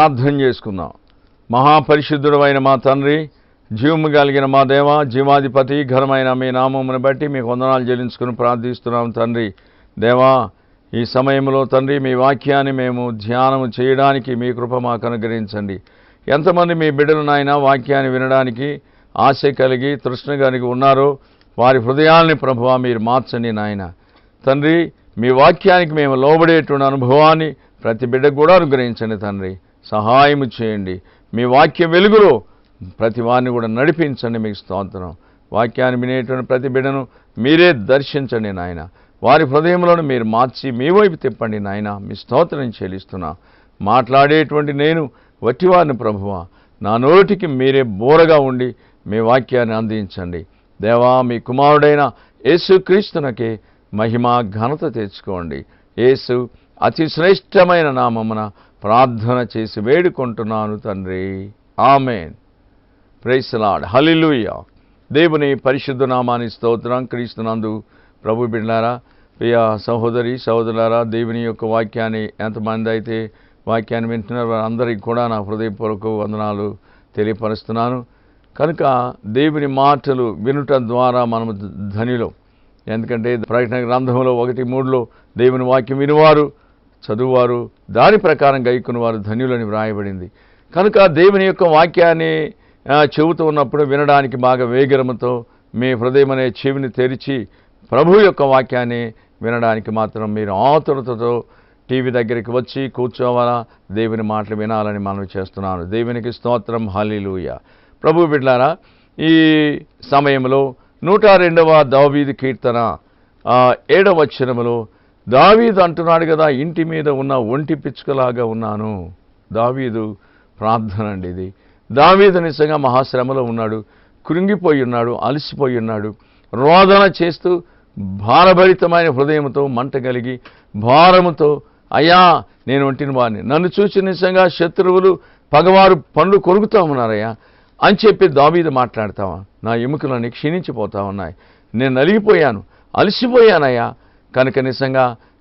ప్రార్థన చేసుకుందాం. మహాపరిశుద్ధుడు అయిన మా తండ్రి, జీవము కలిగిన మా దేవ, జీవాధిపతి, ఘనమైన మీ నామమును బట్టి మీకు వందనాలు చెల్లించుకుని ప్రార్థిస్తున్నాం తండ్రి. దేవా, ఈ సమయంలో తండ్రి మీ వాక్యాన్ని మేము ధ్యానం చేయడానికి మీ కృప మాకు అనుగ్రహించండి. ఎంతమంది మీ బిడ్డలు నాయన వాక్యాన్ని వినడానికి ఆశ కలిగి తృష్ణ కలిగి ఉన్నారో వారి హృదయాల్ని ప్రభువా మీరు మార్చండి నాయన. తండ్రి, మీ వాక్యానికి మేము లోబడేటువంటి అనుభవాన్ని ప్రతి బిడ్డకు కూడా అనుగ్రహించండి తండ్రి. సహాయము చేయండి. మీ వాక్య వెలుగులో ప్రతి వారిని కూడా నడిపించండి. మీకు స్తోత్రం. వాక్యాన్ని వినేటువంటి ప్రతి బిడ్డను మీరే దర్శించండి నాయన. వారి హృదయంలోను మీరు మార్చి మీ వైపు తిప్పండి నాయన. మీ స్తోత్రం చెల్లిస్తున్నా. మాట్లాడేటువంటి నేను వట్టివారిని ప్రభువా, నా నోటికి మీరే బోరగా ఉండి మీ వాక్యాన్ని అందించండి. దేవా, మీ కుమారుడైన యేసుక్రీస్తునకే మహిమ ఘనత తెచ్చుకోండి. యేసు అతి శ్రేష్టమైన నామమున ప్రార్థన చేసి వేడుకుంటున్నాను తండ్రి. Amen. Praise the Lord. Hallelujah. దేవుని పరిశుద్ధ నామానికి స్తోత్రం. క్రీస్తునందు ప్రభు బిడ్డలారా, ప్రియ సహోదరి సహోదరులారా, దేవుని యొక్క వాక్యాన్ని ఎంతమంది అయితే వాక్యాన్ని వింటున్నారు వారందరికీ కూడా నా హృదయపూర్వక వందనాలు తెలియపరుస్తున్నాను. కనుక దేవుని మాటలు వినుట ద్వారా మనము ధనిలో. ఎందుకంటే ప్రకటన గ్రంథంలో 1:3 దేవుని వాక్యం వినువారు, చదువువారు, దాని ప్రకారం గైకొనువారు ధన్యులని వ్రాయబడింది. కనుక దేవుని యొక్క వాక్యాన్ని చెబుతూ ఉన్నప్పుడు వినడానికి బాగా వేగిరముతో మీ హృదయం అనే చెవిని తెరిచి ప్రభు యొక్క వాక్యాన్ని వినడానికి మాత్రం మీరు ఆతురతతో టీవీ దగ్గరికి వచ్చి కూర్చోవాలా, దేవుని మాటలు వినాలని మనం చేస్తున్నాను. దేవునికి స్తోత్రం. హల్లెలూయా. ప్రభు బిడ్డలారా, ఈ సమయంలో 102వ దావీదు కీర్తన 7వ వచనములో దావీదు అంటున్నాడు కదా, ఇంటి మీద ఉన్న ఒంటి పిచ్చుకలాగా ఉన్నాను. దావీదు ప్రార్థన అండి ఇది. దావీదు నిజంగా మహాశ్రమలో ఉన్నాడు, కృంగిపోయి ఉన్నాడు, అలసిపోయి ఉన్నాడు. రోదన చేస్తూ భారభరితమైన హృదయంతో మంట కలిగి భారముతో, అయ్యా నేను ఒంటిని వారిని, నన్ను చూసి నిజంగా శత్రువులు పగవారు పండ్లు కొరుకుతా ఉన్నారయ్యా అని చెప్పి దావీదు మాట్లాడతావా? నా ఎముకలన్నీ క్షీణించిపోతా ఉన్నాయి, నేను నలిగిపోయాను, అలసిపోయానయ్యా, కనుక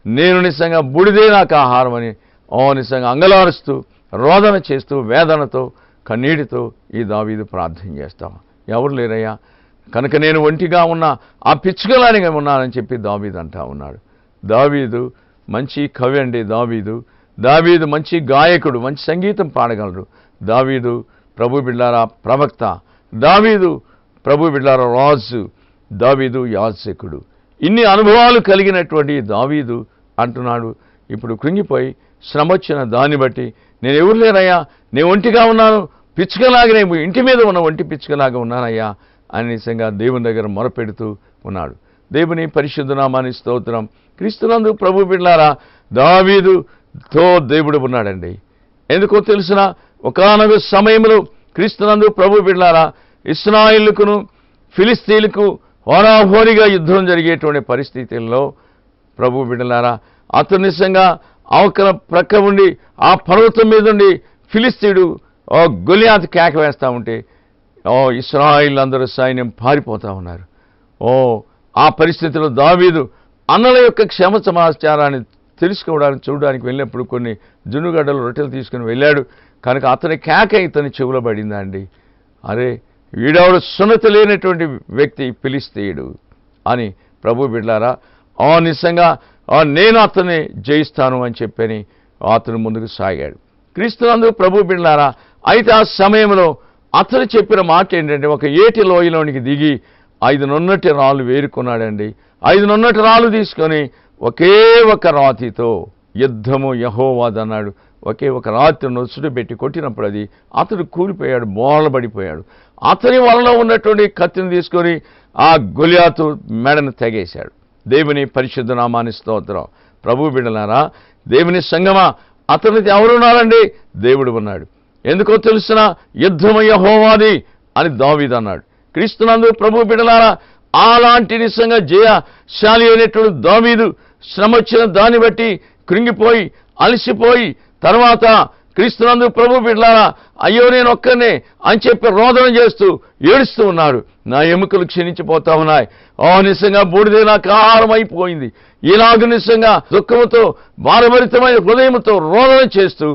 నేను నిజంగా బూడిదే నాకు ఆహారం అని నిజంగా అంగలారుస్తూ రోదన చేస్తూ వేదనతో కన్నీటితో ఈ దావీదు ప్రార్థన చేస్తాం. ఎవరు లేరయ్యా, కనుక నేను ఒంటిగా ఉన్నా, ఆ పిచ్చుకలానిగా ఉన్నానని చెప్పి దావీదు అంటా ఉన్నాడు. దావీదు మంచి కవి అండి. దావీదు మంచి గాయకుడు, మంచి సంగీతం పాడగలడు. దావీదు ప్రభు బిడ్డారా ప్రవక్త, దావీదు ప్రభు బిడ్డారా రాజు, దావీదు యాజకుడు. ఇన్ని అనుభవాలు కలిగినటువంటి దావీదు అంటున్నాడు, ఇప్పుడు కృంగిపోయి శ్రమ వచ్చిన దాన్ని బట్టి నేను ఎవరు లేరయ్యా, నేను ఒంటిగా ఉన్నాను, పిచ్చుకలాగానే ఇంటి మీద ఉన్న ఒంటి పిచ్చుకలాగా ఉన్నానయ్యా అని నిజంగా దేవుని దగ్గర మొరపెడుతూ ఉన్నాడు. దేవుని పరిశుద్ధ నామానికి స్తోత్రం. క్రీస్తునందు ప్రభు బిడ్డలారా, దావీదుతో దేవుడు ఉన్నాడండి. ఎందుకో తెలుసునా, ఒకానొక సమయంలో క్రీస్తునందు ప్రభు బిడ్డలారా ఇశ్రాయేలుకును ఫిలిస్తీన్లకు హోరాహోరీగా యుద్ధం జరిగేటువంటి పరిస్థితుల్లో ప్రభు బిడ్డలారా అతను నిజంగా అవకల ప్రక్క ఉండి ఆ పర్వతం మీద ఉండి ఫిలిస్తీయుడు గొలియాతు కేక వేస్తూ ఉంటే ఇశ్రాయేలు అందరూ సైన్యం పారిపోతూ ఉన్నారు. ఆ పరిస్థితిలో దావీదు అన్నల యొక్క క్షేమ సమాచారాన్ని తెలుసుకోవడానికి చూడడానికి వెళ్ళినప్పుడు కొన్ని జున్నుగడ్డలు రొట్టెలు తీసుకుని వెళ్ళాడు. కనుక అతని కేక ఇతని చెవులో పడిందండి. అరే, వీడెవడు సున్నతి లేనటువంటి వ్యక్తి ఫిలిస్తీయుడు అని ప్రభు బిడ్డలారా నిజంగా నేను అతన్ని జయిస్తాను అని చెప్పని అతను ముందుకు సాగాడు. క్రీస్తునందు ప్రభు బిడ్డలారా, అయితే ఆ సమయంలో అతను చెప్పిన మాట ఏంటంటే, ఒక ఏటి లోయలోనికి దిగి 5 నున్నటి రాళ్ళు వేరుకున్నాడండి. 5 నున్నటి రాళ్ళు తీసుకొని ఒకే ఒక రాతితో యుద్ధము యెహోవాదన్నాడు. ఒకే ఒక రాత్రి నొచ్చుడు పెట్టి కొట్టినప్పుడు అది అతడు కూలిపోయాడు, బోలబడిపోయాడు. అతని వల్ల ఉన్నటువంటి కత్తిని తీసుకొని ఆ గొలియాతు మెడను తెగేశాడు. దేవుని పరిశుద్ధ నామానికి స్తోత్రం. ప్రభు బిడ్డలారా, దేవుని సంగమా, అతనికి ఎవరున్నారండి? దేవుడు ఉన్నాడు. ఎందుకో తెలుసునా, యుద్ధము యెహోవాది అని దావీదు అన్నాడు. క్రీస్తునందు ప్రభు బిడ్డలారా, అలాంటి నిజంగా జయశాలి అయినటువంటి దావీదు శ్రమ వచ్చిన దాన్ని బట్టి కృంగిపోయి అలసిపోయి తర్వాత క్రీస్తునందు ప్రభు బిడ్డలారా, అయ్యో నేను ఒక్కనే అని చెప్పి రోదన చేస్తూ ఏడుస్తూ ఉన్నాడు. నా ఎముకలు క్షీణించిపోతా ఉన్నాయి, నిజంగా బూడిదే నాకు ఆహారం అయిపోయింది. ఇలాగ నిజంగా దుఃఖముతో భారభరితమైన హృదయంతో రోదన చేస్తూ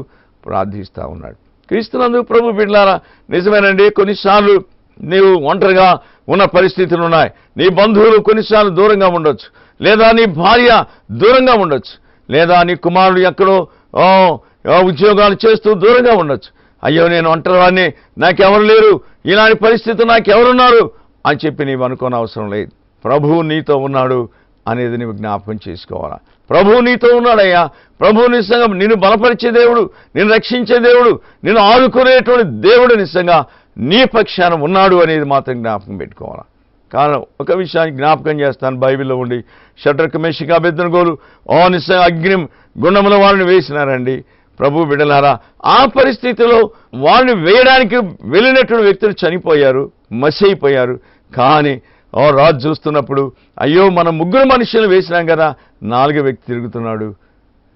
ప్రార్థిస్తూ ఉన్నాడు. క్రీస్తునందు ప్రభు బిడ్డలారా, నిజమేనండి, కొన్నిసార్లు నీవు ఒంటరిగా ఉన్న పరిస్థితులు ఉన్నాయి. నీ బంధువులు కొన్నిసార్లు దూరంగా ఉండొచ్చు, లేదా నీ భార్య దూరంగా ఉండొచ్చు, లేదా నీ కుమారుడు ఎక్కడో ఉద్యోగాలు చేస్తూ దూరంగా ఉండొచ్చు. అయ్యో నేను ఒంటరివాడిని, నాకెవరు లేరు, ఇలాంటి పరిస్థితి నాకెవరున్నారు అని చెప్పి నీవు అనుకోని అవసరం లేదు. ప్రభువు నీతో ఉన్నాడు అనేది నీవు జ్ఞాపకం చేసుకోవాలా. ప్రభువు నీతో ఉన్నాడయ్యా. ప్రభువు నిజంగా నిన్ను బలపరిచే దేవుడు, నిన్ను రక్షించే దేవుడు, నిన్ను ఆదుకునేటువంటి దేవుడు నిజంగా నీ పక్షాన ఉన్నాడు అనేది మాత్రం జ్ఞాపకం పెట్టుకోవాలా. కారణం ఒక విషయాన్ని జ్ఞాపకం చేస్తాను. బైబిల్లో ఉండి షడ్రక్ మెషక్ అబేద్నెగోలు నిజంగా అగ్ని గుండంలో వాళ్ళని వేసినారండి. ప్రభు బిడ్డలారా, ఆ పరిస్థితిలో వాళ్ళని వేయడానికి వెళ్ళినటువంటి వ్యక్తులు చనిపోయారు, మసైపోయారు. కానీ రాజు చూస్తున్నప్పుడు అయ్యో మనం 3 మనుషులు వేసినాం కదా, 4వ వ్యక్తి తిరుగుతున్నాడు.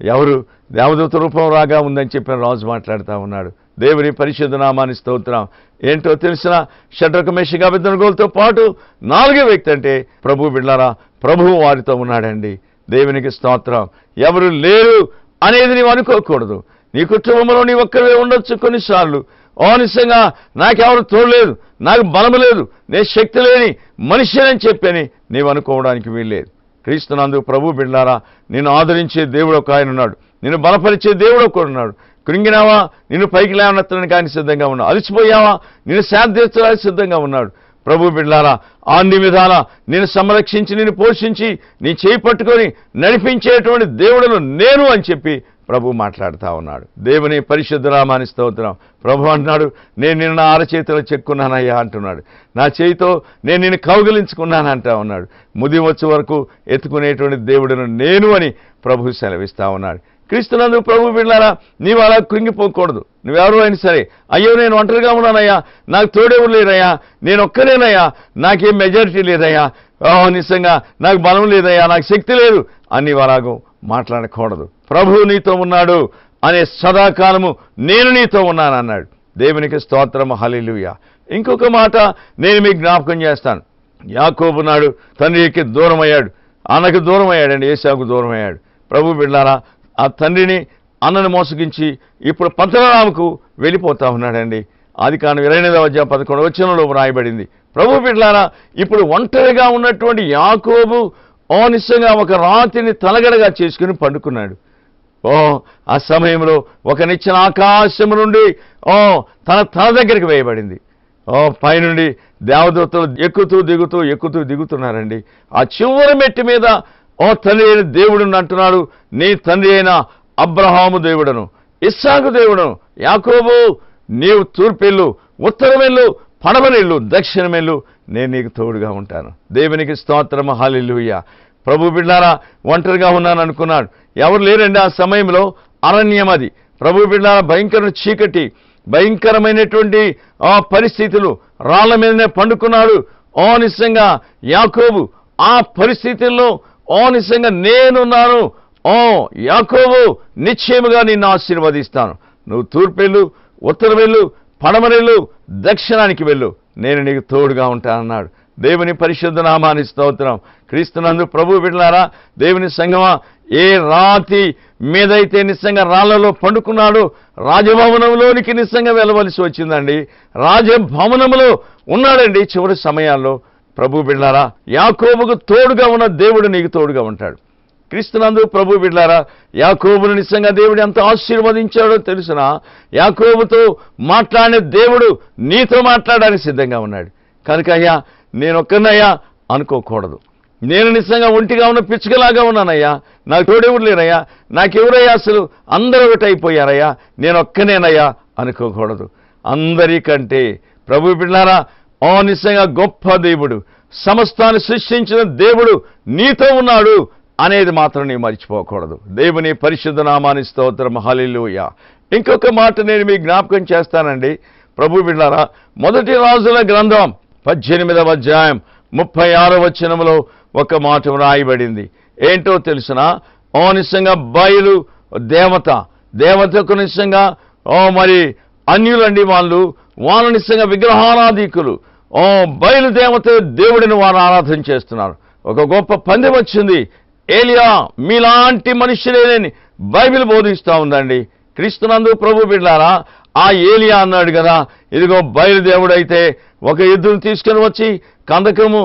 ఎవరు? దేవదూత రూపం రాగా ఉందని చెప్పిన రాజు మాట్లాడుతూ ఉన్నాడు. దేవుని పరిశుద్ధ నామాన్ని స్తోత్రం. ఏంటో తెలిసిన షడ్రక్ మెషక్ అబేద్నెగోలతో పాటు 4వ వ్యక్తి అంటే ప్రభు బిడ్డలారా, ప్రభువు వారితో ఉన్నాడండి. దేవునికి స్తోత్రం. ఎవరు లేరు అనేది నీవు అనుకోకూడదు. నీ కుటుంబంలో నీ ఒక్కరే ఉండొచ్చు. కొన్నిసార్లు నిజంగా నాకెవరు తోడలేదు, నాకు బలము లేదు, నేను శక్తి లేని మనిషిని చెప్పని నీవు అనుకోవడానికి వీల్లేదు. క్రీస్తునందు ప్రభు బిడ్డలారా, నిన్ను ఆదరించే దేవుడు ఒక ఆయన ఉన్నాడు, నిన్ను బలపరిచే దేవుడు ఒకడు ఉన్నాడు. కృంగినావా, నిన్ను పైకి లేవనెత్తడానికి ఆయన సిద్ధంగా ఉన్నాడు. అలసిపోయావా, నిన్ను శాంతించడానికి సిద్ధంగా ఉన్నాడు. ప్రభు బిడ్డలారా, అన్ని విధాల నిన్ను సంరక్షించి, నిన్ను పోషించి, నీ చేయి పట్టుకొని నడిపించేటువంటి దేవుడును నేను అని చెప్పి ప్రభు మాట్లాడుతూ ఉన్నాడు. దేవుని పరిశుద్ధ నామాన్ని స్తోత్రం. ప్రభు అంటున్నాడు, నేను నిన్ను నా అరచేతిలో చెక్కున్నానయ్యా అంటున్నాడు. నా చేయితో నేను నిన్ను కౌగిలించుకున్నాను అంటా ఉన్నాడు. ముది వచ్చే వరకు ఎత్తుకునేటువంటి దేవుడును నేను అని ప్రభు సెలవిస్తూ ఉన్నాడు. క్రీస్తునందు ప్రభు బిడ్డలారా, నీవు అలా కృంగిపోకూడదు. నువ్వెవరు అయినా సరే, అయ్యో నేను ఒంటరిగా ఉన్నానయ్యా, నాకు తోడెవరు లేరయ్యా, నేను ఒక్కనేనయ్యా, నాకేం మెజారిటీ లేదయ్యా, నిజంగా నాకు బలం లేదయ్యా, నాకు శక్తి లేదు అని అలాగూ మాట్లాడకూడదు. ప్రభువు నీతో ఉన్నాడు అనే సదాకాలము నేను నీతో ఉన్నాను అన్నాడు. దేవునికి స్తోత్రము, హల్లెలూయా. ఇంకొక మాట నేను మీకు జ్ఞాపకం చేస్తాను. యాకోబు నాడు తండ్రికి దూరం అయ్యాడు, అన్నకు దూరం అయ్యాడండి, ఏశావుకు దూరం అయ్యాడు. ప్రభు బిడ్డలారా, ఆ తండ్రిని అన్నను మోసగించి ఇప్పుడు పద్మనాభకు వెళ్ళిపోతా ఉన్నాడండి. ఆదికాండం 28:11 రాయబడింది. ప్రభు బిడ్డలారా, ఇప్పుడు ఒంటరిగా ఉన్నటువంటి యాకోబు నిజంగా ఒక రాతిని తలగడగా చేసుకుని పండుకున్నాడు. ఆ సమయంలో ఒక నిచ్చెన ఆకాశం నుండి తన తల దగ్గరికి వేయబడింది. పైనుండి దేవదూతలు ఎక్కుతూ దిగుతున్నారండి. ఆ చివరి మెట్టి మీద తండ్రి అయిన దేవుడుని అంటున్నాడు, నీ తండ్రి అయిన అబ్రహాము దేవుడను, ఇస్సాకు దేవుడను, యాకోబు నీవు తూర్పెళ్ళు, ఉత్తరమెళ్ళు, పడమరెళ్ళు, దక్షిణమెళ్ళు, నేను నీకు తోడుగా ఉంటాను. దేవునికి స్తోత్రము, హల్లెలూయా. ప్రభు బిడ్డలారా, ఒంటరిగా ఉన్నాను అనుకున్నాడు. ఎవరు లేరండి ఆ సమయంలో. అరణ్యం అది. ప్రభు బిడ్డలారా, భయంకర చీకటి, భయంకరమైనటువంటి పరిస్థితులు, రాళ్ల మీదనే పండుకున్నాడు. నిజంగా యాకోబు ఆ పరిస్థితుల్లో నిజంగా నేనున్నాను, యాకోబు నిశ్చయముగా నిన్ను ఆశీర్వదిస్తాను, నువ్వు తూర్పెళ్ళు, ఉత్తరమెళ్ళు, పడమరెళ్ళు, దక్షిణానికి వెళ్ళు, నేను నీకు తోడుగా ఉంటానన్నాడు. దేవుని పరిశుద్ధ నామాన్ని స్తోత్రం. క్రీస్తునందు ప్రభు బిడ్డలారా, దేవుని సంగమా, ఏ రాతి మీదైతే నిజంగా రాళ్లలో పండుకున్నాడు, రాజభవనంలోనికి నిజంగా వెళ్ళవలసి వచ్చిందండి. రాజభవనంలో ఉన్నాడండి చివరి సమయాల్లో. ప్రభు బిడ్డలారా, యాకోబుకు తోడుగా ఉన్న దేవుడు నీకు తోడుగా ఉంటాడు. క్రీస్తునందు ప్రభు బిడ్డలారా, యాకోబును నిజంగా దేవుడు ఎంత ఆశీర్వదించాడో తెలుసునా? యాకోబుతో మాట్లాడిన దేవుడు నీతో మాట్లాడడానికి సిద్ధంగా ఉన్నాడు. కనుక అయ్యా నేను ఒక్కనయ్యా అనుకోకూడదు. నేను నిజంగా ఒంటిగా ఉన్న పిచ్చుకలాగా ఉన్నానయ్యా, నాకు తోడెవరు లేరయ్యా, నాకెవరయ్యా, అసలు అందరూ ఒకటైపోయారయ్యా, నేను ఒక్కనేనయ్యా అనుకోకూడదు. అందరికంటే ప్రభు బిడ్డలారా, నిజంగా గొప్ప దేవుడు, సమస్తాన్ని సృష్టించిన దేవుడు నీతో ఉన్నాడు అనేది మాత్రం నేను మర్చిపోకూడదు. దేవుని పరిశుద్ధ నామాన్ని స్తోత్రం, హల్లెలూయా. ఇంకొక మాట నేను మీకు జ్ఞాపకం చేస్తానండి. ప్రభు బిడ్డలారా, మొదటి రాజుల గ్రంథం 18వ అధ్యాయం 36వ వచనంలో ఒక మాట రాయబడింది. ఏంటో తెలుసునా? నిజంగా బయలు దేవతకు నిజంగా మరి అన్యులండి వాళ్ళు నిజంగా విగ్రహారాధికులు. బయలు దేవత దేవుడిని వారు ఆరాధన చేస్తున్నారు. ఒక గొప్ప పందెం వచ్చింది. ఏలియా మీలాంటి మనుషులేనని బైబిల్ బోధిస్తూ ఉందండి. క్రీస్తునందు ప్రభు బిడ్డలారా, ఆ ఏలియా అన్నాడు కదా, ఇదిగో బయలుదేవుడైతే ఒక ఎద్దును తీసుకొని వచ్చి కందకము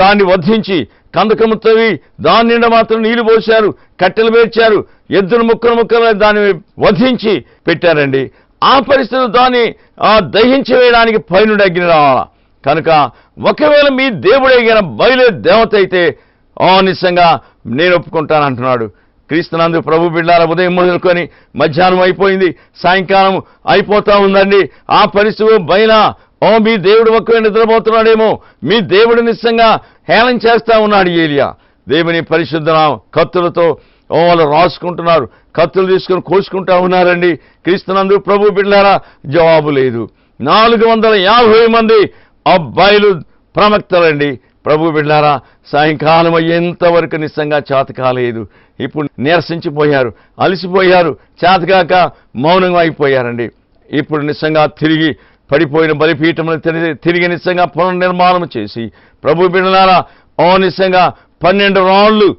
దాన్ని వధించి కందకము తవ్వి దాని నిండా మాత్రం నీళ్లు పోశారు, కట్టెలు పేర్చారు, ఎద్దును ముక్కలు దాన్ని వధించి పెట్టారండి. ఆ పరిస్థితులు దాన్ని దహించి వేయడానికి పైనుండి అగ్ని రావాలా. కనుక ఒకవేళ మీ దేవుడైన బయలు దేవత అయితే నిజంగా నేను ఒప్పుకుంటానంటున్నాడు. క్రీస్తునందు ప్రభు బిడ్డలారా, ఉదయం మొదలుకొని మధ్యాహ్నం అయిపోయింది, సాయంకాలం అయిపోతా ఉందండి. ఆ పరిస్థితి బయలా మీ దేవుడు ఒక్కడే నిద్రపోతున్నాడేమో, మీ దేవుడు నిజంగా హేళన చేస్తా ఉన్నాడు ఏలియా. దేవుని పరిశుద్ధ కత్తులతో వాళ్ళు రాసుకుంటున్నారు, కత్తులు తీసుకుని కోసుకుంటా ఉన్నారండి. క్రీస్తునందు ప్రభు బిడ్డలారా, జవాబు లేదు. 450 మంది బయలు ప్రవక్తలండి. ప్రభు బిడ్డలారా, సాయంకాలం అయ్యేంతవరకు నిజంగా చేత కాలేదు. ఇప్పుడు నీరసించిపోయారు, అలసిపోయారు, చేతకాక మౌనంగా అయిపోయారండి. ఇప్పుడు నిజంగా తిరిగి పడిపోయిన బలిపీఠమును తిరిగి నిజంగా పునర్నిర్మాణం చేసి ప్రభు బిడ్డలారా నిజంగా 12 రాళ్ళు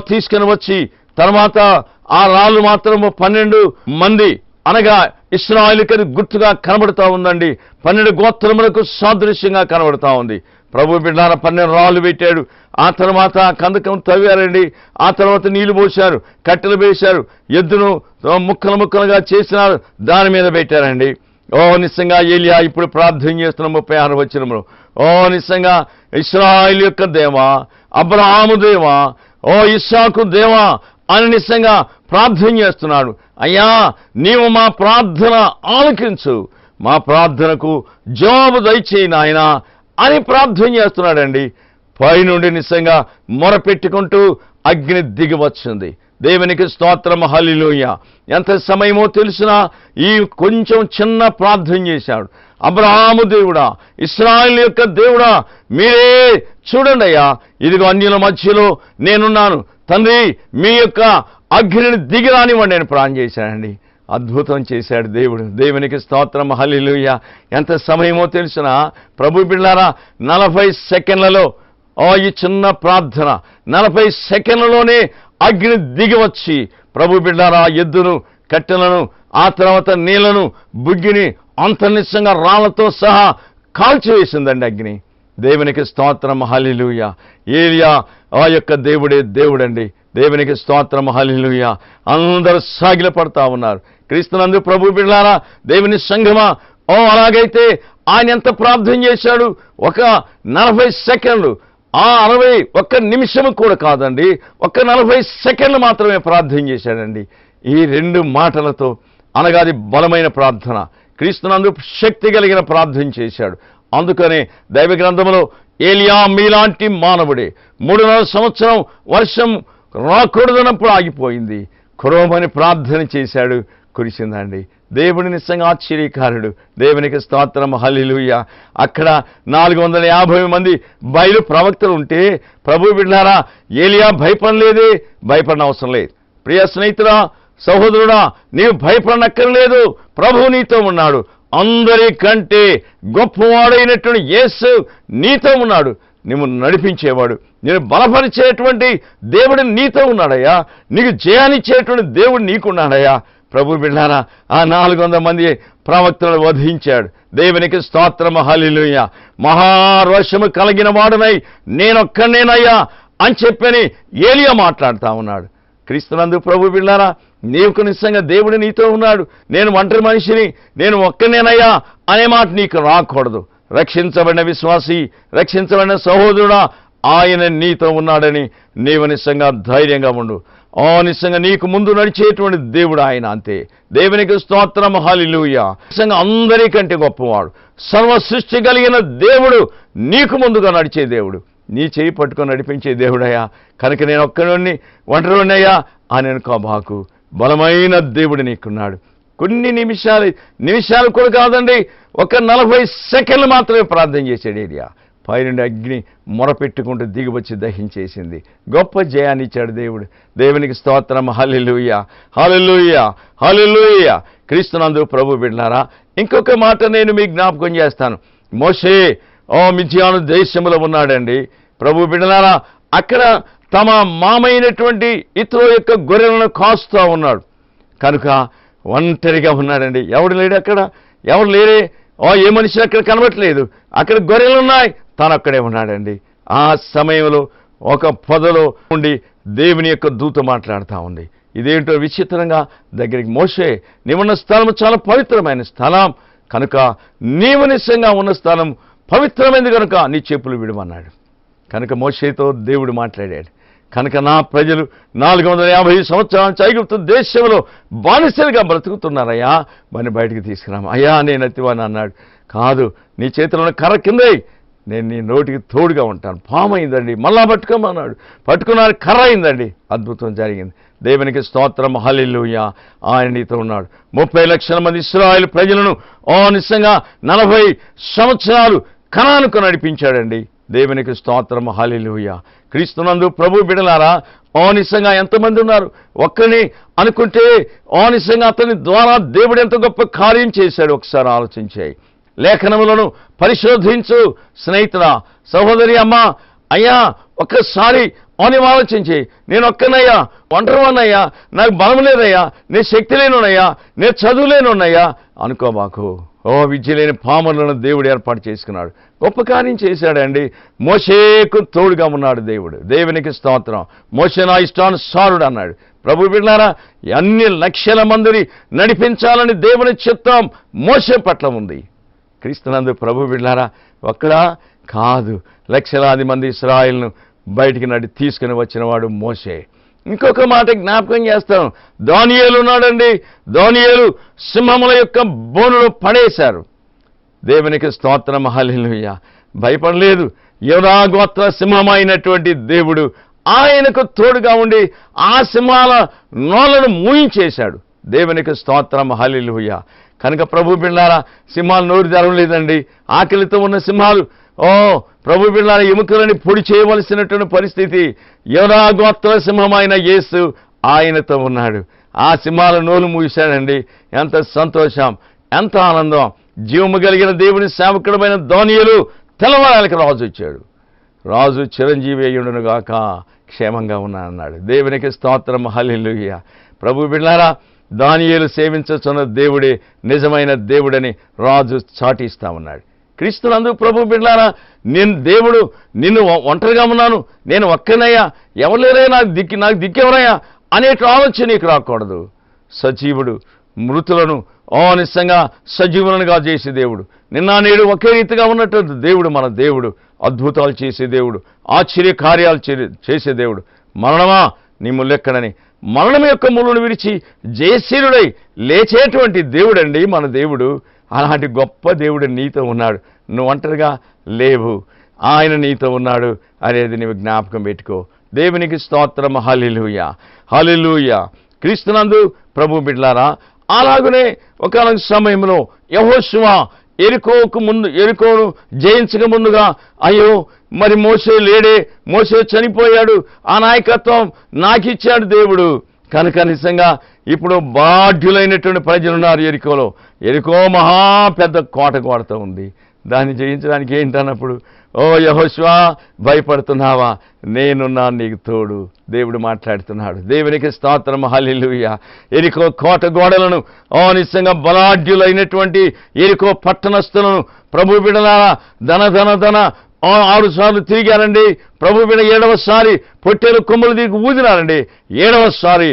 తీసుకుని వచ్చి తర్వాత ఆ రాళ్ళు మాత్రము 12 మంది అనగా ఇశ్రాయేలుకి గుర్తుగా కనబడుతూ ఉందండి. 12 గోత్రములకు సాదృశ్యంగా కనబడుతూ ఉంది. ప్రభు బిడ్డలారా 12 రాళ్ళు పెట్టాడు. ఆ తర్వాత కందకం తవ్వారండి. ఆ తర్వాత నీళ్లు పోశారు, కట్టెలు వేశారు, ఎద్దును ముక్కలుగా చేసినారు, దాని మీద పెట్టారండి. నిజంగా ఏలియా ఇప్పుడు ప్రార్థన చేస్తున్న 36వ వచనంలో, నిజంగా ఇశ్రాయేలు యొక్క దేవా, అబ్రహాము దేవా, ఇస్సాకు దేవా అని నిజంగా ప్రార్థన చేస్తున్నాడు. అయ్యా, నీవు మా ప్రార్థన ఆలకించు, మా ప్రార్థనకు జవాబు దయచేయి నాయనా అని ప్రార్థన చేస్తున్నాడండి. పైనుండి నిజంగా మొరపెట్టుకుంటూ అగ్ని దిగి వచ్చింది. దేవునికి స్తోత్రం, హల్లెలూయా. ఎంత సమయమో తెలిసినా ఈ కొంచెం చిన్న ప్రార్థన చేశాడు. అబ్రహాము దేవుడా, ఇశ్రాయేలు యొక్క దేవుడా, మీరే చూడండి అయ్యా, ఇదిగో అన్యుల మధ్యలో నేనున్నాను తండ్రి, మీ యొక్క అగ్నిని దిగిరానివ్వండి నేను ప్రార్థన చేశానండి. అద్భుతం చేశాడు దేవుడు. దేవునికి స్తోత్రం, హల్లెలూయా. ఎంత సమయమో తెలిసినా ప్రభు బిడ్డలారా 40 సెకండ్లలో ఈ చిన్న ప్రార్థన 40 సెకండ్లలోనే అగ్ని దిగి వచ్చి ప్రభు బిడ్డలారా ఎద్దును, కట్టెలను, ఆ తర్వాత నీళ్లను, బుగ్గిని అంతర్నిశ్చంగా రాళ్లతో సహా కాల్చివేసిందండి అగ్ని. దేవునికి స్తోత్రం, హల్లెలూయా. ఏలియా ఆ యొక్క దేవుడే దేవుడండి. దేవునికి స్తోత్రం, హల్లెలూయా. అందరూ సాగిలపడతా ఉన్నారు. క్రీస్తునందు ప్రభు బిడ్డలారా, దేవుని సంఘమా, అలాగైతే ఆయన ఎంత ప్రార్థన చేశాడు? ఒక 40 సెకండ్లు, 61 నిమిషము కూడా కాదండి, ఒక 40 సెకండ్లు మాత్రమే ప్రార్థన చేశాడండి. ఈ 2 మాటలతో అనగా అది బలమైన ప్రార్థన, క్రీస్తునందు శక్తి కలిగిన ప్రార్థన చేశాడు. అందుకనే దైవ గ్రంథంలో ఏలియా మీలాంటి మానవుడే 3.5 సంవత్సరం వర్షం రాకూడదన్నప్పుడు ఆగిపోయింది, కురవమని ప్రార్థన చేశాడు, కురిసిందండి. దేవుడి నిజంగా ఆశ్చర్యకారుడు. దేవునికి స్తోత్రం, హల్లెలూయా. అక్కడ 450 మంది బయలు ప్రవక్తలు ఉంటే ప్రభు బిడ్డలారా ఏలియా భయపడలేదే, భయపడిన అవసరం లేదు. ప్రియ స్నేహితుడా, సహోదరుడా, నీవు భయపడనక్కర్లేదు, ప్రభు నీతో ఉన్నాడు. అందరికంటే గొప్పవాడైనటువంటి యేసు నీతో ఉన్నాడు. నువ్వు నడిపించేవాడు, నేను బలపరిచేటువంటి దేవుడు నీతో ఉన్నాడయ్యా, నీకు జయాన్నిచ్చేటువంటి దేవుడు నీకున్నాడయ్యా. ప్రభు బిడ్డలారా ఆ 400 మంది ప్రవక్తలను వధించాడు. దేవునికి స్తోత్రం, హల్లెలూయా. మహారోషము కలిగిన వాడునై నేనొక్కనేనయ్యా అని చెప్పని ఏలియా మాట్లాడుతూ ఉన్నాడు. క్రీస్తునందు ప్రభు బిడ్డలారా, నీకు నిజంగా దేవుడు నీతో ఉన్నాడు. నేను ఒంటరి మనిషిని, నేను ఒక్కనేనయ్యా అనే మాట నీకు రాకూడదు. రక్షించబడిన విశ్వాసి, రక్షించబడిన సహోదరుడా, ఆయన నీతో ఉన్నాడని నీవు నిజంగా ధైర్యంగా ఉండు. నిజంగా నీకు ముందు నడిచేటువంటి దేవుడు ఆయన, అంతే. దేవునికి స్తోత్రం, హల్లెలూయా. నిజంగా అందరికంటే గొప్పవాడు, సర్వ సృష్టి కలిగిన దేవుడు, నీకు ముందుగా నడిచే దేవుడు, నీ చేయి పట్టుకొని నడిపించే దేవుడయ్యా. కనుక నేను ఒక్కడిని ఒంటరినయ్యా అని అనుకోబాకు, బలమైన దేవుడు నీకున్నాడు. కొన్ని నిమిషాలు కూడా కాదండి, ఒక 40 సెకండ్లు మాత్రమే ప్రార్థన చేశాడు ఏలియా. పైనుండి అగ్ని మొరపెట్టుకుంటూ దిగివచ్చి దహించేసింది. గొప్ప జయాన్ని ఇచ్చాడు దేవుడు. దేవునికి స్తోత్రం, హల్లెలూయా, హల్లెలూయా, హల్లెలూయా. క్రీస్తునందు ప్రభు బిడ్డలారా, ఇంకొక మాట నేను మీకు జ్ఞాపకం చేస్తాను. మోషే మిద్యాను దేశంలో ఉన్నాడండి. ప్రభు బిడ్డలారా, అక్కడ తమ మామైనటువంటి ఇతరుల యొక్క గొర్రెలను కాస్తూ ఉన్నాడు. కనుక ఒంటరిగా ఉన్నాడండి. ఎవడు లేడు అక్కడ, ఎవరు లేరే. ఏ మనిషి అక్కడ కనబట్లేదు. అక్కడ గొర్రెలు ఉన్నాయి, తాను అక్కడే ఉన్నాడండి. ఆ సమయంలో ఒక పొదలో ఉండి దేవుని యొక్క దూత మాట్లాడుతూ ఉంది. ఇదేంటో విచిత్రంగా దగ్గరికి, మోషే నీవున్న స్థలం చాలా పవిత్రమైన స్థలం కనుక, నీవు నిశ్చయంగా ఉన్న స్థలం పవిత్రమైనది కనుక నీ చెప్పులు విడమన్నాడు. కనుక మోషేతో దేవుడు మాట్లాడాడు. కనుక నా ప్రజలు 450 సంవత్సరాల ఐగుప్తు దేశంలో బానిసలుగా బ్రతుకుతున్నారయ్యా, వారిని బయటికి తీసుకురాము. అయ్యా నేను అతివాని అన్నాడు. కాదు, నీ చేతిలో ఉన్న కర్ర కిందే నేను నీ నోటికి తోడుగా ఉంటాను. పాము అయిందండి, మళ్ళా పట్టుకోమన్నాడు. పట్టుకున్నాడు, కర్ర అయిందండి. అద్భుతం జరిగింది. దేవునికి స్తోత్రం, హల్లెలూయా. ఆయన నీతో ఉన్నాడు. 30 లక్షల మంది ఇశ్రాయేలు ప్రజలను నిజంగా 40 సంవత్సరాలు కనానుకు నడిపించాడండి. దేవునికి స్తోత్రం, హల్లెలూయా. క్రీస్తునందు ప్రభు బిడలారా, నిజంగా ఎంతమంది ఉన్నారు? ఒక్కని అనుకుంటే నిజంగా అతని ద్వారా దేవుడు ఎంత గొప్ప కార్యం చేశాడు. ఒకసారి ఆలోచించాయి. లేఖనములను పరిశోధించు స్నేహితుడా, సహోదరి, అమ్మ, అయ్యా ఒక్కసారి ఆలోచించి, నేను ఒక్కనయ్యా, ఒంటరివాణ్ణయ్యా, నాకు బలం లేదయ్యా, నేను శక్తి లేనున్నయ్యా, నేను చదువు లేనున్నయ్యా అనుకోబాకు. విద్య లేని పామరులను దేవుడు ఏర్పాటు చేసుకున్నాడు. గొప్ప కార్యం చేశాడండి. మోషేకు తోడుగా ఉన్నాడు దేవుడు. దేవునికి స్తోత్రం. మోషే నా ఇష్టానుసారుడు అన్నాడు. ప్రభు బిడ్డలారా, అన్ని లక్షల మందిని నడిపించాలని దేవుని చిత్తం మోషే పట్ల ఉంది. క్రీస్తునందు ప్రభు బిడ్డలారా, ఒక్కడా కాదు, లక్షలాది మంది ఇశ్రాయేలును బయటికి తీసుకుని వచ్చినవాడు మోషే. ఇంకొక మాట జ్ఞాపకం చేస్తాను. దానియేలు ఉన్నాడండి. దానియేలు సింహముల యొక్క బోనులో పడేశారు. దేవునికి స్తోత్రం, హల్లెలూయా. భయపడలేదు. యోధా గోత్ర సింహమైనటువంటి దేవుడు ఆయనకు తోడుగా ఉండి ఆ సింహాల నోళ్లను మూయించేశాడు. దేవునికి స్తోత్రం, హల్లెలూయా. కనుక ప్రభు బిడ్డలారా, సింహాలు నోరు తెరవలేదండి. ఆకలితో ఉన్న సింహాలు ప్రభు బిడ్డలారా ఎముకలని పొడి చేయవలసినటువంటి పరిస్థితి. యోధా గోత్ర సింహమైన యేసు ఆయనతో ఉన్నాడు. ఆ సింహాల నోరు మూసాడండి. ఎంత సంతోషం, ఎంత ఆనందం. జీవము కలిగిన దేవుని సేవకుడమైన దానియేలు తెల్లవారాలకు రాజు వచ్చాడు. రాజు చిరంజీవి అయ్యుండును గాక, క్షేమంగా ఉన్నానన్నాడు. దేవునికి స్తోత్రం, హల్లెలూయా. ప్రభు బిడ్డలారా, దానియేలు సేవించుచున్న దేవుడే నిజమైన దేవుడని రాజు చాటిస్తా ఉన్నాడు. క్రీస్తునందు ప్రభు బిడ్డలారా, దేవుడు నిన్ను ఒంటరిగా ఉన్నాను, నేను ఒక్కనయ్యా, ఎవరు నాకు దిక్కెవరయ్యా అనేట ఆలోచన నీకు రాకూడదు. సజీవుడు మృతులను నిజంగా సజీవులనుగా చేసే దేవుడు, నిన్న నేడు ఒకే రీతిగా ఉన్నట్టు దేవుడు మన దేవుడు. అద్భుతాలు చేసే దేవుడు, ఆశ్చర్య కార్యాలు చేసే దేవుడు. మరణమా నీ ముల్లెక్కడని మరణం యొక్క ముళ్ళను విడిచి జయశీలుడై లేచేటువంటి దేవుడండి మన దేవుడు. అలాంటి గొప్ప దేవుడు నీతో ఉన్నాడు. నువ్వు ఒంటరిగా లేవు, ఆయన నీతో ఉన్నాడు అనేది నీవు జ్ఞాపకం పెట్టుకో. దేవునికి స్తోత్రం, హల్లెలూయా, హల్లెలూయా. క్రీస్తునందు ప్రభు బిడ్డలారా, అలాగనే ఒక సమయంలో యెహోషువ ఎరికోను జయించక ముందుగా, అయ్యో మరి మోషే లేడే, మోషే చనిపోయాడు, ఆ నాయకత్వం నాకిచ్చాడు దేవుడు కనుక నిజంగా ఇప్పుడు బాధ్యులైనటువంటి ప్రజలున్నారు ఎరికోలో. ఎరికో మహా పెద్ద కోటతో ఉంది. దాన్ని జయించడానికి ఏంటన్నప్పుడు, యెహోషువ భయపడుతున్నావా, నేనున్నా నీకు తోడు. దేవుడు మాట్లాడుతున్నాడు. దేవునికి స్తోత్రం, హల్లెలూయా. ఎరికో కోట గోడలను నిజంగా బలాఢ్యులైనటువంటి ఎరికో పట్టణస్థులను ప్రభు బిడ్డలారా ధన 6 సార్లు తిరిగారండి. ప్రభు బిడ్డ 7వసారి పొట్టేలు కొమ్ములు దిగి ఊదినారండి. 7వసారి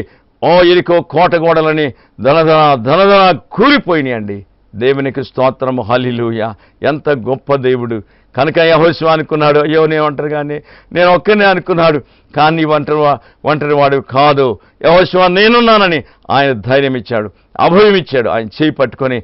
ఎరికో కోట గోడలని ధన కూలిపోయినాయండి. దేవునికి స్తోత్రము, హల్లెలూయా. ఎంత గొప్ప దేవుడు. కనుక యెహోషువ అనుకున్నాడు, అయ్యో నేను ఒంటరి కానీ, నేను ఒక్కనే అనుకున్నాడు. కానీ ఒంటరి వాడు కాదు, యెహోషువ నేనున్నానని ఆయన ధైర్యం ఇచ్చాడు, అభయం ఇచ్చాడు. ఆయన చేయి పట్టుకొని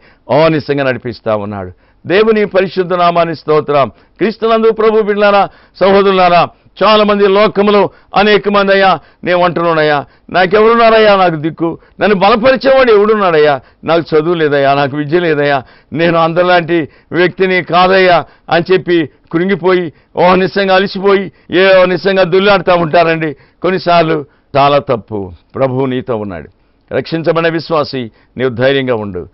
నిజంగా నడిపిస్తా ఉన్నాడు. దేవుని పరిశుద్ధ నామాన్ని స్తోత్రం. క్రీస్తునందు ప్రభు బిడ్డలారా, సహోదరులారా, చాలా మంది లోకములో అనేక మంది, అయ్యా నేను ఒంటరినయ్యా, నాకెవరున్నారయ్యా, నాకు దిక్కు, నన్ను బలపరిచేవాడు ఎవడున్నాడయ్యా, నాకు చదువు లేదయ్యా, నాకు విద్య లేదయ్యా, నేను అందరిలాంటి వ్యక్తిని కాదయ్యా అని చెప్పి కృంగిపోయి నిజంగా అలిసిపోయి నిజంగా దుల్లాడుతూ ఉంటారండి. కొన్నిసార్లు చాలా తప్పు. ప్రభువు నీతో ఉన్నాడు. రక్షించబడిన విశ్వాసి, నీవు ధైర్యంగా ఉండు.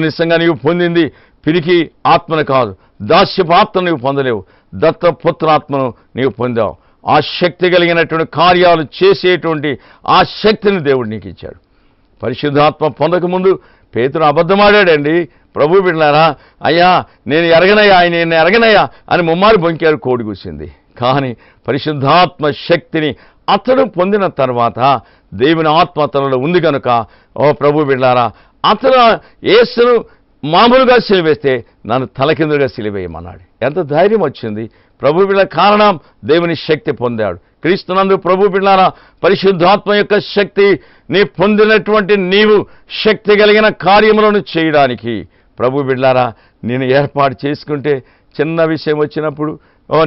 నిజంగా నీవు పొందింది పిరికి ఆత్మను కాదు, దాస్యపు ఆత్మను నీవు పొందలేవు, దత్తపుత్రాత్మను నీవు పొందావు. ఆ శక్తి కలిగినటువంటి కార్యాలు చేసేటువంటి ఆ శక్తిని దేవుడు నీకు ఇచ్చాడు. పరిశుద్ధాత్మ పొందకముందు పేతురు అబద్ధమాడాడండి. ప్రభు బిడ్డలారా, అయ్యా నేను ఎరగనయ్యా, ఆయన ఎరగనయ్యా అని ముమ్మారు బొంకారు, కోడి కూసింది. కానీ పరిశుద్ధాత్మ శక్తిని అతడు పొందిన తర్వాత దేవుని ఆత్మ అతనిలో ఉంది కనుక, ఓ ప్రభు బిడ్డలారా, అతను యేసును మామూలుగా సిలువేస్తే నన్ను తలకిందులుగా సిలువేయమన్నాడు. ఎంత ధైర్యం వచ్చింది! ప్రభు బిడ్డల కారణం దేవుని శక్తి పొందాడు. క్రీస్తునందు ప్రభు బిడ్డలారా, పరిశుద్ధాత్మ యొక్క శక్తి నీ పొందినటువంటి నీవు శక్తి కలిగిన కార్యములను చేయడానికి ప్రభు బిడ్డలారా నేను ఏర్పాటు చేసుకుంటే, చిన్న విషయం వచ్చినప్పుడు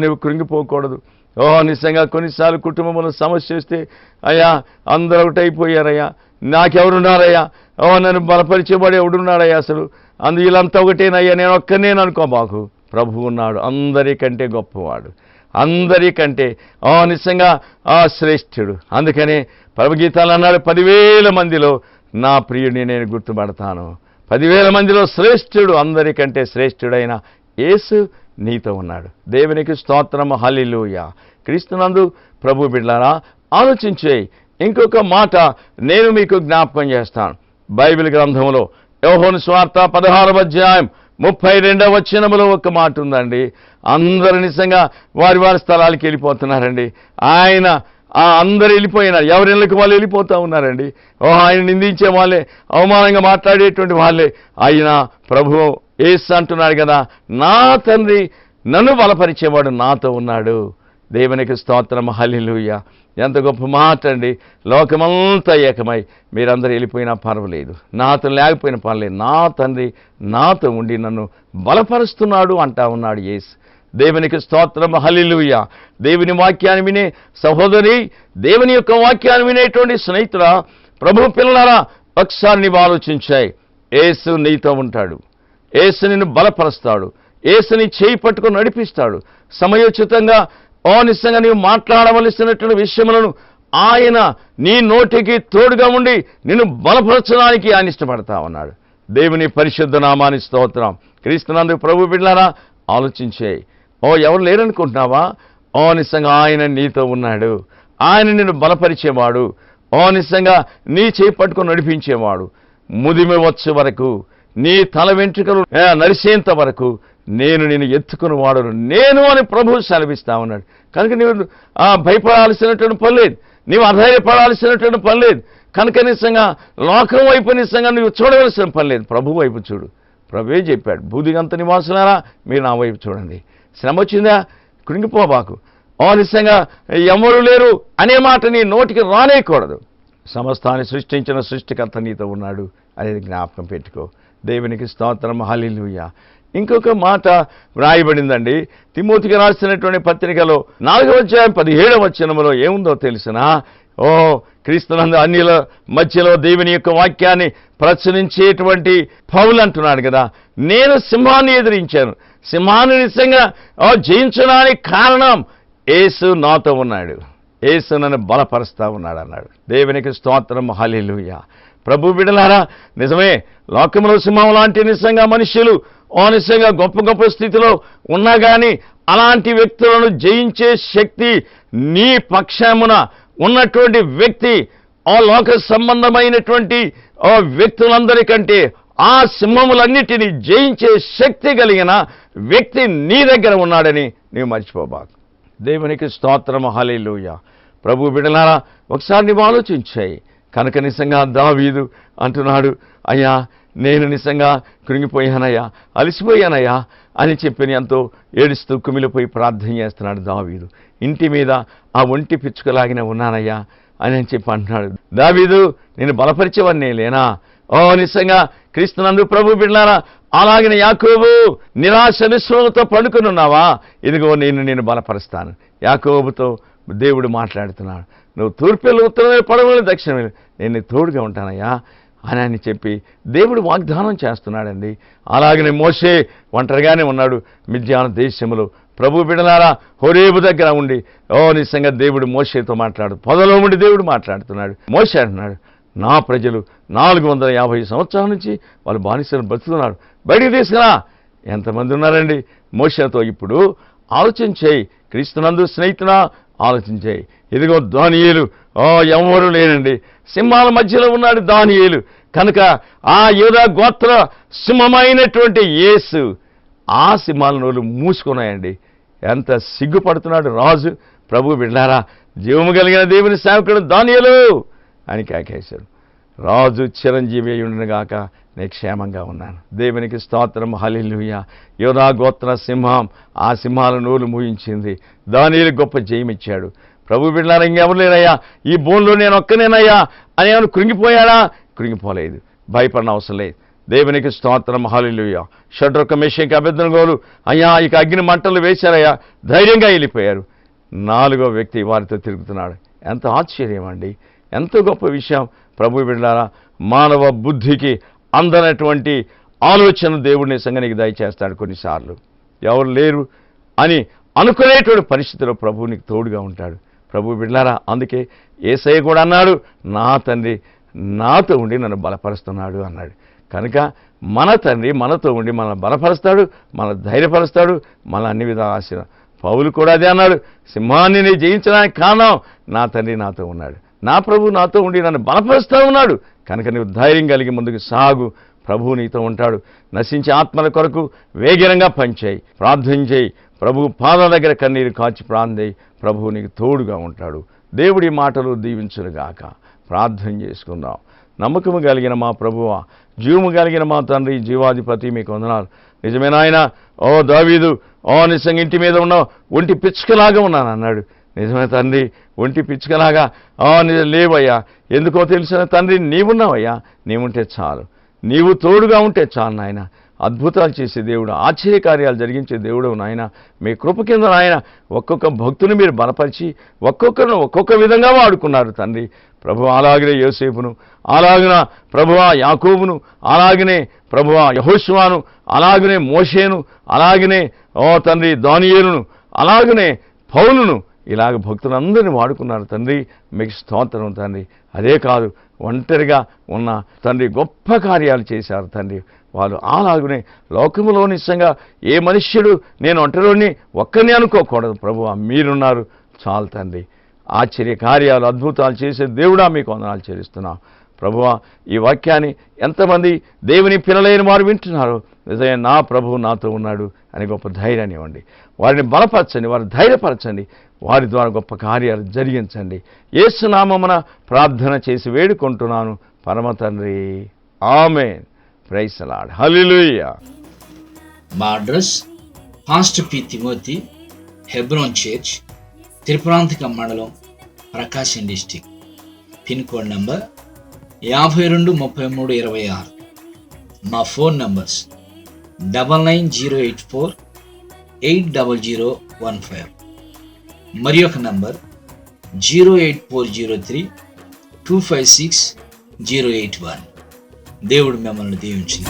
నువ్వు కృంగిపోకూడదు. నిజంగా కొన్నిసార్లు కుటుంబంలో సమస్య వస్తే, అయ్యా అందరూ ఒకటైపోయారయ్యా, నాకెవరున్నారయ్యా, నన్ను బలపరిచేవాడు ఎవడున్నాడయ్యా, అసలు వీళ్ళంతా ఒకటేనయ్యా, నేను ఒక్కనేను అనుకో మాకు. ప్రభు ఉన్నాడు, అందరికంటే గొప్పవాడు, అందరికంటే నిజంగా శ్రేష్ఠుడు. అందుకనే ప్రభుగీతాలు అన్నాడు, 10,000 మందిలో నా ప్రియుడిని నేను గుర్తుపడతాను. 10,000 మందిలో శ్రేష్ఠుడు, అందరికంటే శ్రేష్ఠుడైన యేసు నీతో ఉన్నాడు. దేవునికి స్తోత్రము, హల్లెలూయా. క్రీస్తునందు ప్రభు బిడ్డలారా ఆలోచించే ఇంకొక మాట నేను మీకు జ్ఞాపకం చేస్తాను. బైబిల్ గ్రంథంలో యోహాను సువార్త 16వ అధ్యాయం 32వ వచనములో ఒక మాట ఉందండి. అందరూ నిజంగా వారి వారి స్థలాలకు వెళ్ళిపోతున్నారండి. ఆయన అందరు వెళ్ళిపోయినారు, ఎవరిళ్ళకి వాళ్ళు వెళ్ళిపోతూ ఉన్నారండి. ఆయన నిందించే వాళ్ళే, అవమానంగా మాట్లాడేటువంటి వాళ్ళే. ఆయన ప్రభు యేసు అంటున్నాడు కదా, నా తండ్రి నన్ను బలపరిచేవాడు నాతో ఉన్నాడు. దేవునికి స్తోత్రం, హల్లెలూయా. ఎంత గొప్ప మాట అండి. లోకమంతా ఏకమై మీరందరూ వెళ్ళిపోయినా పర్వాలేదు, నాతో లేకపోయినా పర్లేదు, నా తండ్రి నాతో ఉండి నన్ను బలపరుస్తున్నాడు అంటా ఉన్నాడు యేసు. దేవునికి స్తోత్రం, హల్లెలూయా. దేవుని వాక్యాన్ని వినే సహోదరి, దేవుని యొక్క వాక్యాన్ని వినేటువంటి స్నేహితుడా, ప్రభు పిల్లలారా, ఒకసారి నీవు ఆలోచించాయి. యేసు నీతో ఉంటాడు, యేసు నిన్ను బలపరుస్తాడు, యేసుని చేయి పట్టుకొని నడిపిస్తాడు. సమయోచితంగా నిజంగా నీవు మాట్లాడవలసినటువంటి విషయములను ఆయన నీ నోటికి తోడుగా ఉండి నిన్ను బలపరచడానికి ఆయన ఇష్టపడతా ఉన్నాడు. దేవుని పరిశుద్ధ నామాని స్తోత్రం. క్రీస్తునందు ప్రభు బిడ్డలారా ఆలోచించే, ఎవరు లేరనుకుంటున్నావా? నిజంగా ఆయన నీతో ఉన్నాడు, ఆయన నిన్ను బలపరిచేవాడు, నిజంగా నీ చేయి పట్టుకొని నడిపించేవాడు. ముదిమి వచ్చే వరకు, నీ తల వెంట్రుకలు నరిసేంత వరకు నేను నిన్ను ఎత్తుకుని వాడను నేను అని ప్రభువు సెలవిస్తా ఉన్నాడు. కనుక నీవు భయపడాల్సినటువంటి పని లేదు, నీవు అధైర్యపడాల్సినటువంటి పని లేదు. కనుక నిజంగా లోకం వైపు నిజంగా నువ్వు చూడవలసిన పని లేదు, ప్రభు వైపు చూడు. ప్రభువే చెప్పాడు, భూదిగంత నివాసులారా మీరు నా వైపు చూడండి. శ్రమ వచ్చిందా, కృంగిపోబాకు. నిజంగా ఎవరు లేరు అనే మాట నీ నోటికి రానేయకూడదు. సమస్తాన్ని సృష్టించిన సృష్టికర్త నీతో ఉన్నాడు అనేది జ్ఞాపకం పెట్టుకో. దేవునికి స్తోత్రం, హల్లెలూయా. ఇంకొక మాట వ్రాయబడిందండి తిమోతికి రాసినటువంటి పత్రికలో 4వ అధ్యాయం 17వ వచనములో ఏముందో తెలిసినా, క్రీస్తునందు అన్యుల మధ్యలో దేవుని యొక్క వాక్యాన్ని ప్రచురించేటువంటి పౌలు అంటున్నాడు కదా, నేను సింహాన్ని ఎదిరించాను, సింహాన్ని నిజంగా జయించడానికి కారణం యేసు నాతో ఉన్నాడు, యేసు నన్ను బలపరుస్తా ఉన్నాడు అన్నాడు. దేవునికి స్తోత్రం, హల్లెలూయా. ప్రభు బిడ్డలారా, నిజమే లోకంలో సింహం లాంటి నిజంగా మనుషులు నిజంగా గొప్ప గొప్ప స్థితిలో ఉన్నా కానీ అలాంటి వ్యక్తులను జయించే శక్తి నీ పక్షమున ఉన్నటువంటి వ్యక్తి, లోక సంబంధమైనటువంటి వ్యక్తులందరికంటే ఆ సింహములన్నిటినీ జయించే శక్తి కలిగిన వ్యక్తి నీ దగ్గర ఉన్నాడని నీవు మర్చిపోబాకు. దేవునికి స్తోత్రం, హల్లెలూయా. ప్రభు బిడ్డలారా ఒకసారి నీవు ఆలోచించాయి. కనుక నిజంగా దావీదు అంటున్నాడు, అయ్యా నేను నిజంగా కృంగిపోయానయ్యా, అలసిపోయానయ్యా అని చెప్పి ఎంతో ఏడుస్తూ కుమిలిపోయి ప్రార్థన చేస్తున్నాడు దావీదు. ఇంటి మీద ఆ ఒంటి పిచ్చుకలాగిన ఉన్నానయ్యా అని చెప్పి అంటున్నాడు. దావీదు నేను బలపరిచేవాడిని లేనా? నిజంగా క్రీస్తునందు ప్రభు బిడ్డలారా అలాగిన యాకోబు నిరాశ నిస్పృహలతో పడుకుని ఉన్నావా? ఇదిగో నేను బలపరుస్తాను. యాకోబుతో దేవుడు మాట్లాడుతున్నాడు, నువ్వు తూర్పు ఉత్తరం పడవలు దక్షిణ నేను తోడుగా ఉంటానయ్యా అని చెప్పి దేవుడు వాగ్దానం చేస్తున్నాడండి. అలాగనే మోషే ఒంటరిగానే ఉన్నాడు మిద్యాను దేశంలో. ప్రభు బిడ్డలారా హోరేబు దగ్గర ఉండి నిజంగా దేవుడు మోషేతో మాట్లాడు, పొదలో ఉండి దేవుడు మాట్లాడుతున్నాడు. మోషే అంటున్నాడు, నా ప్రజలు 450 సంవత్సరాల నుంచి వాళ్ళు బానిసలు బతుకుతున్నారు, బయటికి తీసుకురా. ఎంతమంది ఉన్నారండి మోషేతో? ఇప్పుడు ఆలోచన చేయి. క్రీస్తునందు స్నేహితుడా, ఆలోచించాయి. ఇదిగో దానియేలు, ఎవరు లేనండి, సింహాల మధ్యలో ఉన్నాడు దానియేలు. కనుక ఆ యూదా గోత్ర సింహమైనటువంటి యేసు ఆ సింహాల నోళ్ళు మూసుకున్నాయండి. ఎంత సిగ్గుపడుతున్నాడు రాజు. ప్రభు బిడ్డారా, జీవము కలిగిన దేవుని సేవకుడు దానియేలు అని కేకేశాడు. రాజు చిరంజీవి అయి ఉండునుగాక, నేను క్షేమంగా ఉన్నాను. దేవునికి స్తోత్రం, హల్లెలూయా. యూదా గోత్ర సింహం ఆ సింహాల నోరు మూయించింది. దానియేలు గొప్ప జయమిచ్చాడు. ప్రభు బిడ్డలారా, ఇంకెవరు లేరయ్యా, ఈ భూమిలో నేను ఒక్కనేనయ్యా అని ఏమైనా కృంగిపోయాడా? కృంగిపోలేదు. భయపడిన అవసరం లేదు. దేవునికి స్తోత్రం, హల్లెలూయా. షడ్రొక మేషకి అబేద్నెగోలు అయ్యా ఇక అగ్ని మంటలు వేశారయ్యా, ధైర్యంగా వెళ్ళిపోయారు. 4వ వ్యక్తి వారితో తిరుగుతున్నాడు. ఎంత ఆశ్చర్యం అండి, ఎంతో గొప్ప విషయం. ప్రభు బిడ్డలారా, మానవ బుద్ధికి అందనటువంటి ఆలోచన దేవుడు నిజంగా నీకు దయచేస్తాడు. కొన్నిసార్లు ఎవరు లేరు అని అనుకునేటువంటి పరిస్థితిలో ప్రభువు నీకు తోడుగా ఉంటాడు. ప్రభు బిడ్డలారా, అందుకే యేసయ్య కూడా అన్నాడు, నా తండ్రి నాతో ఉండి నన్ను బలపరుస్తున్నాడు అన్నాడు. కనుక మన తండ్రి మనతో ఉండి మనల్ని బలపరుస్తాడు, మన ధైర్యపరుస్తాడు, మన అన్ని విధాలు ఆశ. పౌలు కూడా అదే అన్నాడు, సింహాన్ని నేను జయించడానికి కారణం నా తండ్రి నాతో ఉన్నాడు, నా ప్రభు నాతో ఉండి నన్ను బలపరుస్తూ ఉన్నాడు. కనుక నువ్వు ధైర్యం కలిగి ముందుకు సాగు, ప్రభువు నీతో ఉంటాడు. నశించే ఆత్మల కొరకు వేగరంగా పనిచేయి, ప్రార్థన చేయి, ప్రభు పాదాల దగ్గర కన్నీరు కాచి ప్రార్థన చేయి. ప్రభువు నీకు తోడుగా ఉంటాడు. దేవుడి మాటలు దీవించునుగాక. ప్రార్థన చేసుకుందాం. నమ్మకము కలిగిన మా ప్రభువా, జీవము కలిగిన మా తండ్రి, జీవాధిపతి, మీకు వందనాలు. నిజమేనా ఆయన? దావీదు నిజంగా ఇంటి మీద ఉన్నావు, ఒంటి పిచ్చుకలాగా ఉన్నాను అన్నాడు. నిజమే తండ్రి, ఒంటి పిచ్చుకలాగా నిజం లేవయ్యా. ఎందుకో తెలిసిన తండ్రి, నీవున్నావయ్యా. నీవుంటే చాలు, నీవు తోడుగా ఉంటే చాలు నాయన. అద్భుతాలు చేసే దేవుడు, ఆశ్చర్యకార్యాలు జరిగించే దేవుడు నాయన. మీ కృప కింద నాయన ఒక్కొక్క భక్తుని మీరు బలపరిచి ఒక్కొక్కరు ఒక్కొక్క విధంగా వాడుకున్నారు తండ్రి. ప్రభు అలాగనే యోసేపును, అలాగిన ప్రభువా యాకోబును, అలాగనే ప్రభువా యెహోషువను, అలాగనే మోషేను, అలాగనే తండ్రి దానియేలును, అలాగనే పౌలును, ఇలాగ భక్తులందరినీ వాడుకున్నారు తండ్రి. మీకు స్తోత్రం తండ్రి. అదే కాదు, ఒంటరిగా ఉన్న తండ్రి గొప్ప కార్యాలు చేశారు తండ్రి. వాళ్ళు అలాగనే లోకములో నిజంగా ఏ మనుష్యుడు నేను ఒంటరిని ఒక్కరిని అనుకోకూడదు. ప్రభువా మీరున్నారు చాలు తండ్రి. ఆశ్చర్య కార్యాలు, అద్భుతాలు చేసే దేవుడా మీకు వందనాలు చెల్లిస్తున్నాం. ప్రభువా ఈ వాక్యాన్ని ఎంతమంది దేవుని పిల్లలైన వారు వింటున్నారు, నిజంగా నా ప్రభువు నాతో ఉన్నాడు అని గొప్ప ధైర్యాన్ని ఇవ్వండి. వారిని బలపరచండి, వారిని ధైర్యపరచండి, వారి ద్వారా గొప్ప కార్యాలు జరిగించండి. యేసు నామమున ప్రార్థన చేసి వేడుకుంటున్నాను పరమ తండ్రి, ఆమేన్. ప్రైజ్ ది లార్డ్, హల్లెలూయా. మా address pastor P Timothy, Hebron church, Tripurantaka మండలం, ప్రకాశం డిస్టిక్. Pin code number 523326. మా ఫోన్ నంబర్స్ 9908480015. మరి ఒక నంబర్ 08403256081. దేవుడు మిమ్మల్ని దీవించును.